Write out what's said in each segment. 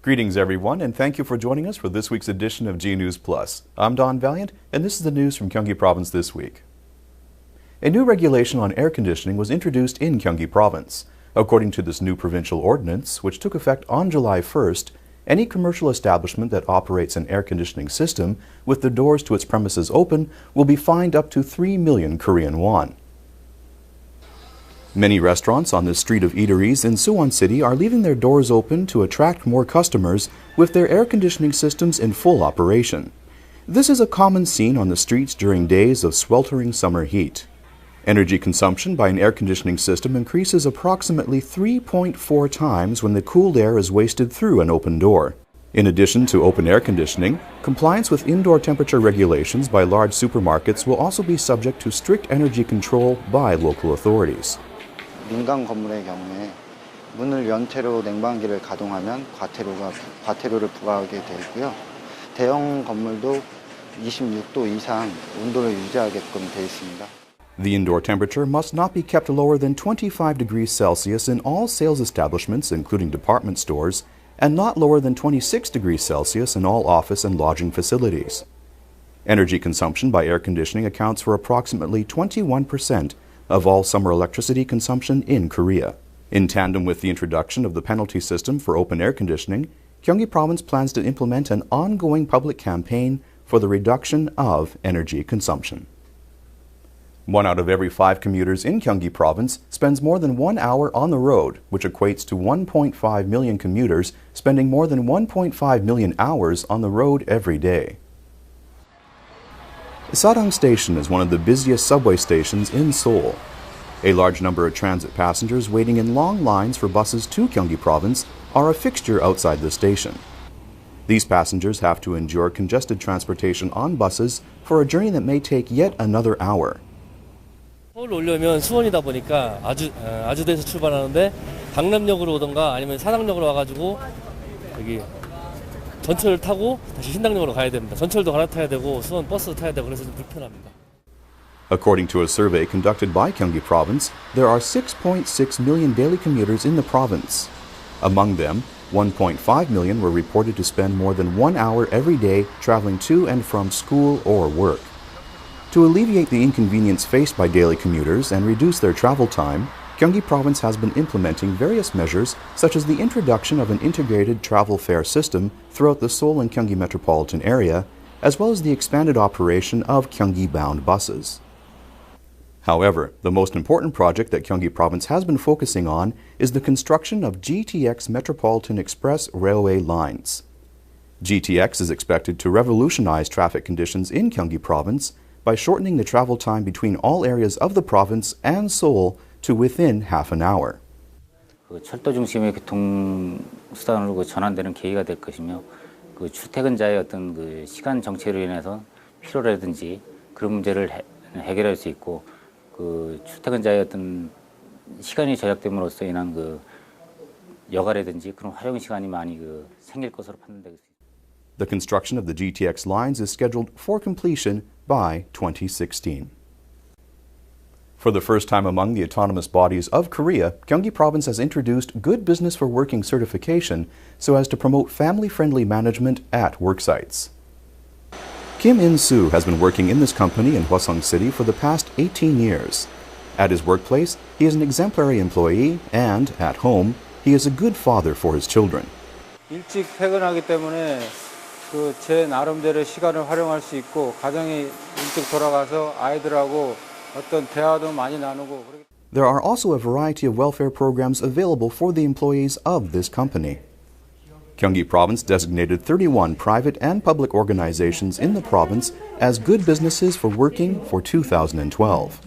Greetings, everyone, and thank you for joining us for this week's edition of G News Plus. I'm Don Valiant, and this is the news from Gyeonggi Province this week. A new regulation on air conditioning was introduced in Gyeonggi Province. According to this new provincial ordinance, which took effect on July 1st, any commercial establishment that operates an air conditioning system with the doors to its premises open will be fined up to 3 million Korean won. Many restaurants on the street of eateries in Suwon City are leaving their doors open to attract more customers with their air conditioning systems in full operation. This is a common scene on the streets during days of sweltering summer heat. Energy consumption by an air conditioning system increases approximately 3.4 times when the cooled air is wasted through an open door. In addition to open air conditioning, compliance with indoor temperature regulations by large supermarkets will also be subject to strict energy control by local authorities. 민간 건물의 경우에 문을 연 채로 냉방기를 가동하면 과태료를 부과하게 되어 있고요. 대형 건물도 26도 이상 온도를 유지하게끔 되어 있습니다. The indoor temperature must not be kept lower than 25 degrees Celsius in all sales establishments, including department stores, and not lower than 26 degrees Celsius in all office and lodging facilities. Energy consumption by air conditioning accounts for approximately 21% of all summer electricity consumption in Korea. In tandem with the introduction of the penalty system for open air conditioning, Gyeonggi Province plans to implement an ongoing public campaign for the reduction of energy consumption. 1 out of every 5 commuters in Gyeonggi Province spends more than 1 hour on the road, which equates to 1.5 million commuters spending more than 1.5 million hours on the road every day. Sarang Station is one of the busiest subway stations in Seoul. A large number of transit passengers waiting in long lines for buses to Gyeonggi Province are a fixture outside the station. These passengers have to endure congested transportation on buses for a journey that may take yet another hour. 서울 오려면 수원이다 보니까 아주대에서 출발하는데 강남역으로 오던가 아니면 사당역으로 와가지고 여기 전철을 타고 다시 신당역으로 가야 됩니다. 전철도 갈아타야 되고 수원 버스도 타야 되고 그래서 좀 불편합니다. According to a survey conducted by Gyeonggi Province, there are 6.6 million daily commuters in the province. Among them, 1.5 million were reported to spend more than 1 hour every day traveling to and from school or work. To alleviate the inconvenience faced by daily commuters and reduce their travel time, Gyeonggi Province has been implementing various measures such as the introduction of an integrated travel fare system throughout the Seoul and Gyeonggi metropolitan area, as well as the expanded operation of Gyeonggi-bound buses. However, the most important project that Gyeonggi Province has been focusing on is the construction of GTX Metropolitan Express railway lines. GTX is expected to revolutionize traffic conditions in Gyeonggi Province by shortening the travel time between all areas of the province and Seoul to within half an hour. 철도 중심의 교통 수단으로 전환되는 계기가 될 것이며 출퇴근자의 어떤 시간 정체로 인해서 피로라든지 그런 문제를 해결할 수 있고 출퇴근자의 어떤 시간이 절약됨으로써 인한 여가라든지 그런 활용 시간이 많이 생길 것으로 판단되고 있습니다. The construction of the GTX lines is scheduled for completion by 2016. For the first time among the autonomous bodies of Korea, Gyeonggi Province has introduced Good Business for Working certification so as to promote family-friendly management at work sites. Kim In-soo has been working in this company in Hwasong City for the past 18 years. At his workplace, he is an exemplary employee and, at home, he is a good father for his children. 일찍 퇴근하기 때문에 제 나름대로 시간을 활용할 수 있고 가정에 일찍 돌아가서 아이들하고 어떤 대화도 많이 나누고. There are also a variety of welfare programs available for the employees of this company. Gyeonggi Province designated 31 private and public organizations in the province as good businesses for working for 2012.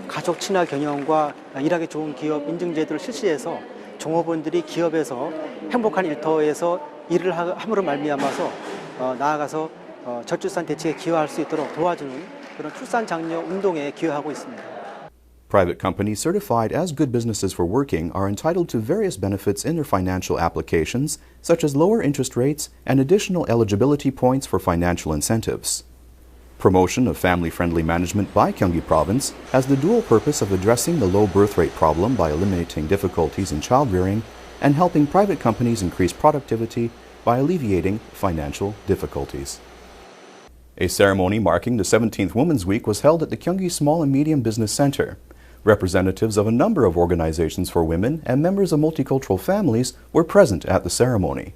가족 친화 경영과 일하기 좋은 기업 인증 제도를 실시해서 종업원들이 기업에서 행복한 일터에서 일을 함으로 말미암아서 나아가서 저출산 대책에 기여할 수 있도록 도와주는 그런 출산 장려 운동에 기여하고 있습니다. Private companies certified as good businesses for working are entitled to various benefits in their financial applications, such as lower interest rates and additional eligibility points for financial incentives. Promotion of family-friendly management by Gyeonggi Province has the dual purpose of addressing the low birth rate problem by eliminating difficulties in childrearing and helping private companies increase productivity by alleviating financial difficulties. A ceremony marking the 17th Women's Week was held at the Gyeonggi Small and Medium Business Center. Representatives of a number of organizations for women and members of multicultural families were present at the ceremony.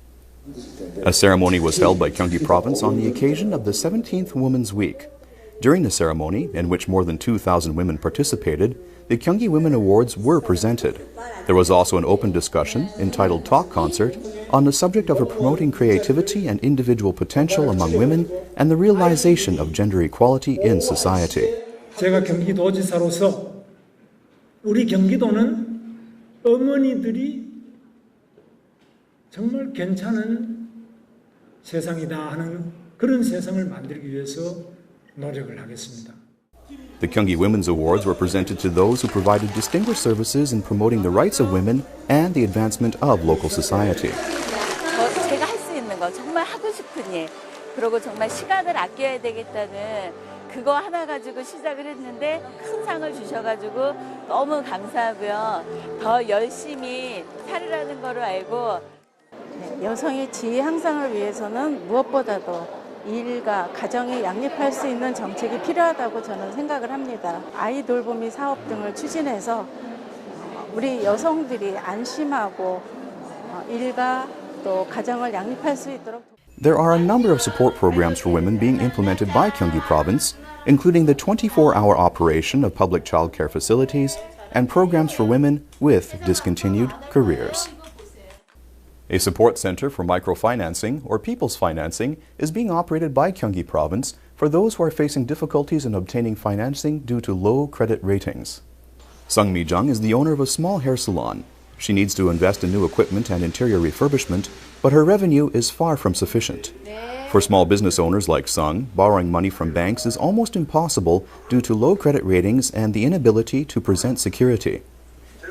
A ceremony was held by Gyeonggi Province on the occasion of the 17th Women's Week. During the ceremony, in which more than 2,000 women participated, the Gyeonggi Women Awards were presented. There was also an open discussion, entitled Talk Concert, on the subject of promoting creativity and individual potential among women and the realization of gender equality in society. 제가 경기도지사로서 우리 경기도는 어머니들이 정말 괜찮은 세상이다 하는 그런 세상을 만들기 위해서 노력을 하겠습니다. The Gyeonggi Women's Awards were presented to those who provided distinguished services in promoting the rights of women and the advancement of local society. 제가 할 수 있는 거, 정말 하고 싶은 일, 그리고 정말 시간을 아껴야 되겠다는 그거 하나 가지고 시작을 했는데 큰 상을 주셔가지고 너무 감사하고요. 더 열심히 살으라는 거를 알고 여성의 지위 향상을 위해서는 무엇보다도 일과 가정에 양립할 수 있는 정책이 필요하다고 저는 생각을 합니다. 아이 돌보미 사업 등을 추진해서 우리 여성들이 안심하고 일과 또 가정을 양립할 수 있도록. There are a number of support programs for women being implemented by Gyeonggi Province, including the 24-hour operation of public child care facilities and programs for women with discontinued careers. A support center for microfinancing, or people's financing, is being operated by Gyeonggi Province for those who are facing difficulties in obtaining financing due to low credit ratings. Sung Mi-jung is the owner of a small hair salon. She needs to invest in new equipment and interior refurbishment, but her revenue is far from sufficient. For small business owners like Sung, borrowing money from banks is almost impossible due to low credit ratings and the inability to present security.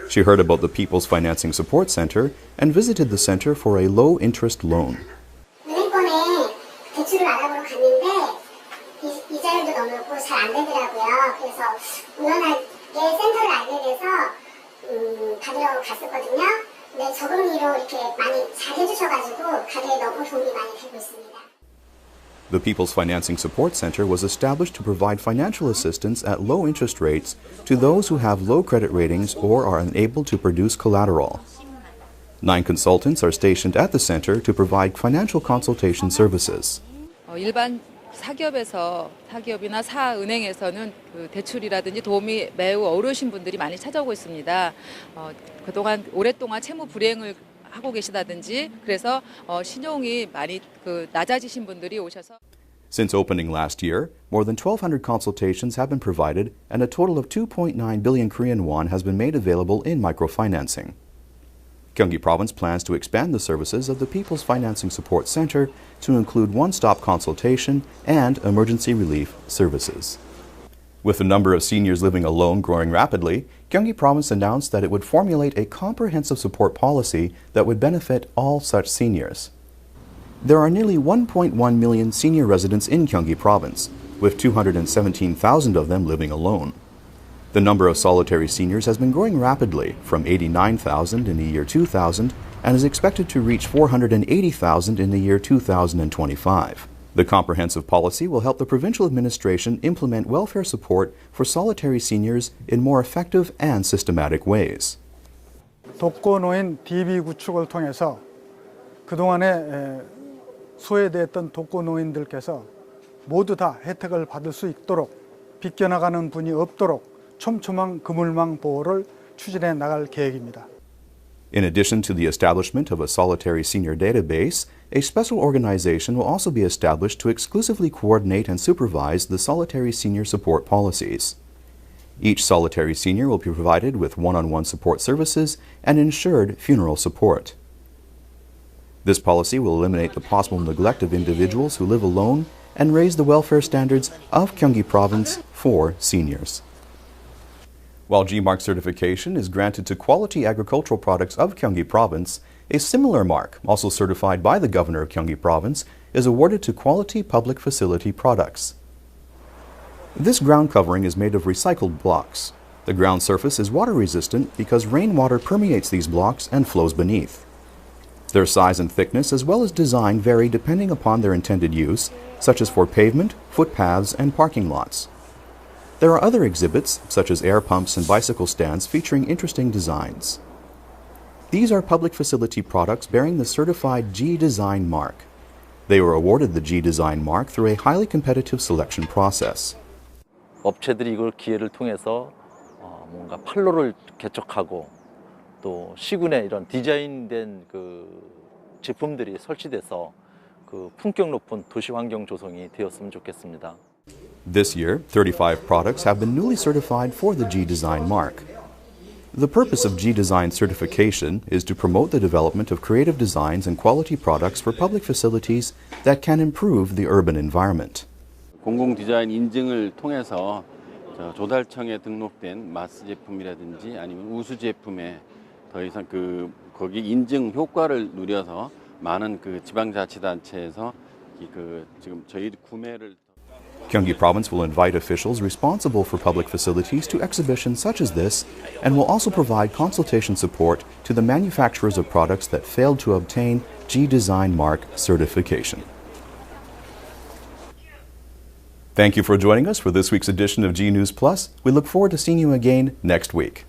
She heard about the People's Financing Support Center and visited the center for a low-interest loan. 은행권에 대출을 알아보러 갔는데 이자율도 너무 높고 잘 안 되더라고요. 그래서 우연하게 센터를 알게 돼서 받으러 갔었거든요. 근데 적응리로 이렇게 많이 잘 해주셔가지고 가게에 너무 도움이 많이 되고 있습니다. The People's Financing Support Center was established to provide financial assistance at low interest rates to those who have low credit ratings or are unable to produce collateral. 9 consultants are stationed at the center to provide financial consultation services. 일반 사기업이나 사은행에서는 그 대출이라든지 도움이 매우 어려우신 분들이 많이 찾아오고 있습니다. 그동안 오랫동안 채무 불이행을 하고 계시다든지 그래서 신용이 많이 낮아지신 분들이 오셔서. Since opening last year, more than 1,200 consultations have been provided and a total of 2.9 billion Korean won has been made available in microfinancing. Gyeonggi Province plans to expand the services of the People's Financing Support Center to include one-stop consultation and emergency relief services. With the number of seniors living alone growing rapidly, Gyeonggi Province announced that it would formulate a comprehensive support policy that would benefit all such seniors. There are nearly 1.1 million senior residents in Gyeonggi Province, with 217,000 of them living alone. The number of solitary seniors has been growing rapidly, from 89,000 in the year 2000 and is expected to reach 480,000 in the year 2025. The comprehensive policy will help the provincial administration implement welfare support for solitary seniors in more effective and systematic ways. 독거노인 DB 구축을 통해서 그동안에 소외됐던 독거노인들께서 모두 다 혜택을 받을 수 있도록 비껴나가는 분이 없도록 촘촘한 그물망 보호를 추진해 나갈 계획입니다. In addition to the establishment of a solitary senior database, a special organization will also be established to exclusively coordinate and supervise the solitary senior support policies. Each solitary senior will be provided with one-on-one support services and ensured funeral support. This policy will eliminate the possible neglect of individuals who live alone and raise the welfare standards of Gyeonggi Province for seniors. While G-Mark certification is granted to quality agricultural products of Gyeonggi Province, a similar mark, also certified by the Governor of Gyeonggi Province, is awarded to quality public facility products. This ground covering is made of recycled blocks. The ground surface is water resistant because rainwater permeates these blocks and flows beneath. Their size and thickness as well as design vary depending upon their intended use, such as for pavement, footpaths, and parking lots. There are other exhibits, such as air pumps and bicycle stands, featuring interesting designs. These are public facility products bearing the certified G-Design mark. They were awarded the G-Design mark through a highly competitive selection process. 업체들이 이걸 기회를 통해서 뭔가 판로를 개척하고 또 시군에 이런 디자인된 그 제품들이 설치돼서 그 품격 높은 도시 환경 조성이 되었으면 좋겠습니다. This year, 35 products have been newly certified for the G-Design mark. The purpose of G-Design certification is to promote the development of creative designs and quality products for public facilities that can improve the urban environment. 공공 디자인 인증을 통해서 조달청에 등록된 마스 제품이라든지 아니면 우수 제품에 더 이상 거기 인증 효과를 누려서 많은 지방자치단체에서 지금 저희 구매를 Gyeonggi Province will invite officials responsible for public facilities to exhibitions such as this and will also provide consultation support to the manufacturers of products that failed to obtain G-Design mark certification. Thank you for joining us for this week's edition of G News Plus. We look forward to seeing you again next week.